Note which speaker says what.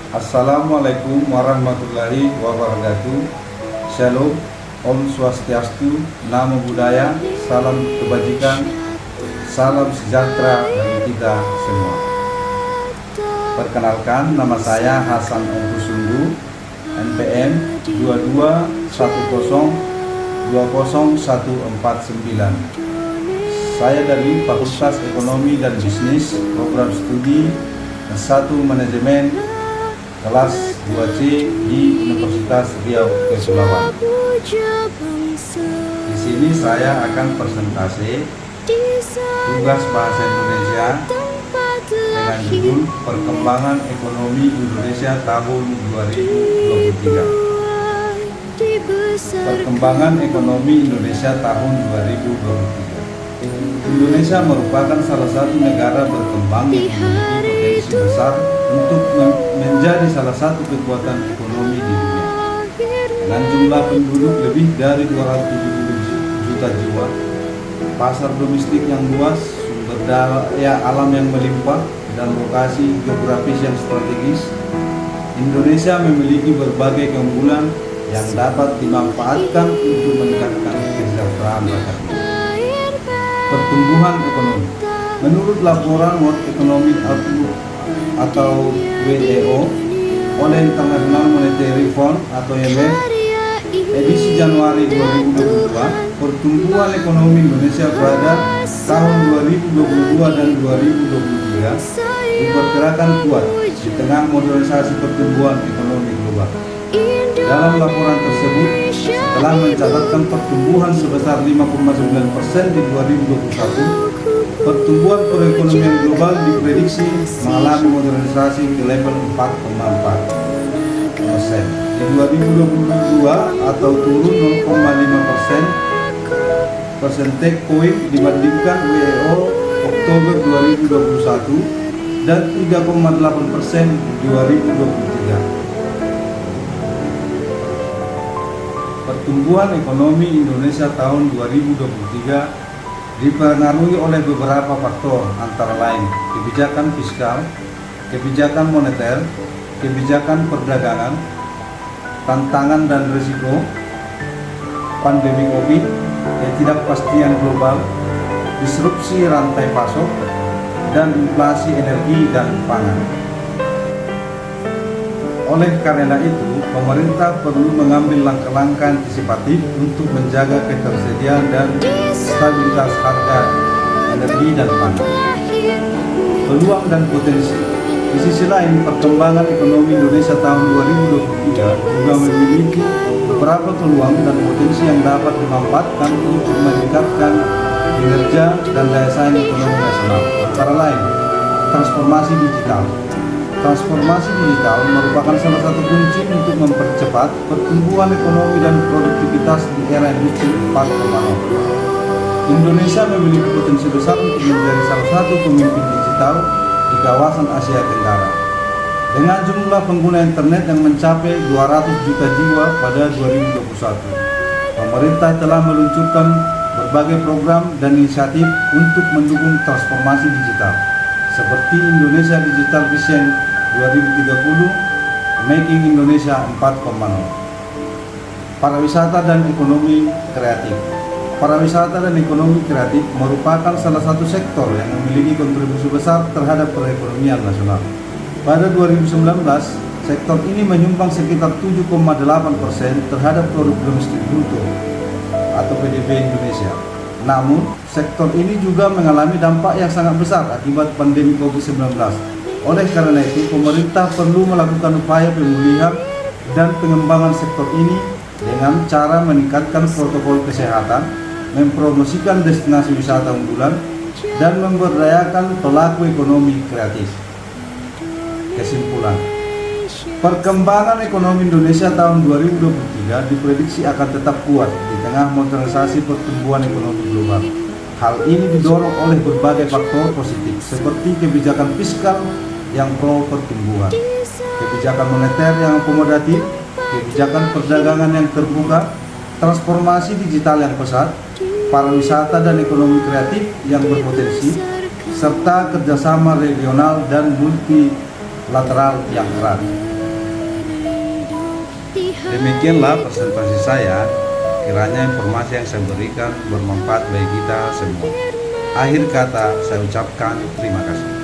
Speaker 1: Assalamualaikum warahmatullahi wabarakatuh. Shalom, Om Swastiastu, Namo Buddhaya, salam kebajikan, salam sejahtera bagi kita semua. Perkenalkan, nama saya Hasan Ongkusunggu, NPM 2210200149. Saya dari Fakultas Ekonomi dan Bisnis, Program Studi S1 Manajemen, kelas 2C di Universitas Riau Kepulauan. Di sini saya akan presentasi tugas bahasa Indonesia dengan judul Perkembangan Ekonomi Indonesia tahun 2023. Perkembangan Ekonomi Indonesia tahun 2023. Indonesia merupakan salah satu negara berkembang yang memiliki potensi besar untuk menjadi salah satu kekuatan ekonomi di dunia. Dengan jumlah penduduk lebih dari 270 juta jiwa, pasar domestik yang luas, sumber daya alam yang melimpah, dan lokasi geografis yang strategis, Indonesia memiliki berbagai keunggulan yang dapat dimanfaatkan untuk meningkatkan kesejahteraan rakyatnya. Pertumbuhan ekonomi. Menurut laporan World Economic Outlook atau WEO oleh International Monetary Fund atau IMF edisi Januari 2022, pertumbuhan ekonomi Indonesia pada tahun 2022 dan 2023 diperkirakan kuat di tengah modernisasi pertumbuhan ekonomi global. Dalam laporan tersebut, setelah mencatatkan pertumbuhan sebesar 5,9% di 2021, pertumbuhan perekonomian global diprediksi mengalami modernisasi ke level 4,4%. Di 2022 atau turun 0,5% persentase poin dibandingkan WEO Oktober 2021 dan 3,8% di 2023. Pertumbuhan ekonomi Indonesia tahun 2023 dipengaruhi oleh beberapa faktor, antara lain kebijakan fiskal, kebijakan moneter, kebijakan perdagangan, tantangan dan risiko, pandemi COVID, ketidakpastian global, disrupsi rantai pasok, dan inflasi energi dan pangan. Oleh karena itu, pemerintah perlu mengambil langkah-langkah antisipatif untuk menjaga ketersediaan dan stabilitas harga energi dan pangan. Peluang dan potensi. Di sisi lain, perkembangan ekonomi Indonesia tahun 2023 juga memiliki beberapa peluang dan potensi yang dapat dimanfaatkan untuk meningkatkan kinerja dan daya saing ekonomi nasional. Antara lain, transformasi digital. Transformasi digital merupakan salah satu kunci untuk mempercepat pertumbuhan ekonomi dan produktivitas di era industri 4.0. Indonesia memiliki potensi besar untuk menjadi salah satu pemimpin digital di kawasan Asia Tenggara. Dengan jumlah pengguna internet yang mencapai 200 juta jiwa pada 2021, pemerintah telah meluncurkan berbagai program dan inisiatif untuk mendukung transformasi digital, seperti Indonesia Digital Vision 2030, Making Indonesia 4.0. Pariwisata dan ekonomi kreatif. Pariwisata dan ekonomi kreatif merupakan salah satu sektor yang memiliki kontribusi besar terhadap perekonomian nasional. Pada 2019, sektor ini menyumbang sekitar 7,8% terhadap produk domestik bruto atau PDB Indonesia. Namun, sektor ini juga mengalami dampak yang sangat besar akibat pandemi COVID-19. Oleh karena itu, pemerintah perlu melakukan upaya pemulihan dan pengembangan sektor ini dengan cara meningkatkan protokol kesehatan, mempromosikan destinasi wisata unggulan, dan memberdayakan pelaku ekonomi kreatif. Kesimpulan, perkembangan ekonomi Indonesia tahun 2023 diprediksi akan tetap kuat di tengah modernisasi pertumbuhan ekonomi global. Hal ini didorong oleh berbagai faktor positif seperti kebijakan fiskal yang pro pertumbuhan, kebijakan moneter yang akomodatif, kebijakan perdagangan yang terbuka, transformasi digital yang pesat, pariwisata dan ekonomi kreatif yang berpotensi, serta kerjasama regional dan multilateral yang erat. Demikianlah presentasi saya. Kiranya informasi yang saya berikan bermanfaat bagi kita semua. Akhir kata saya ucapkan terima kasih.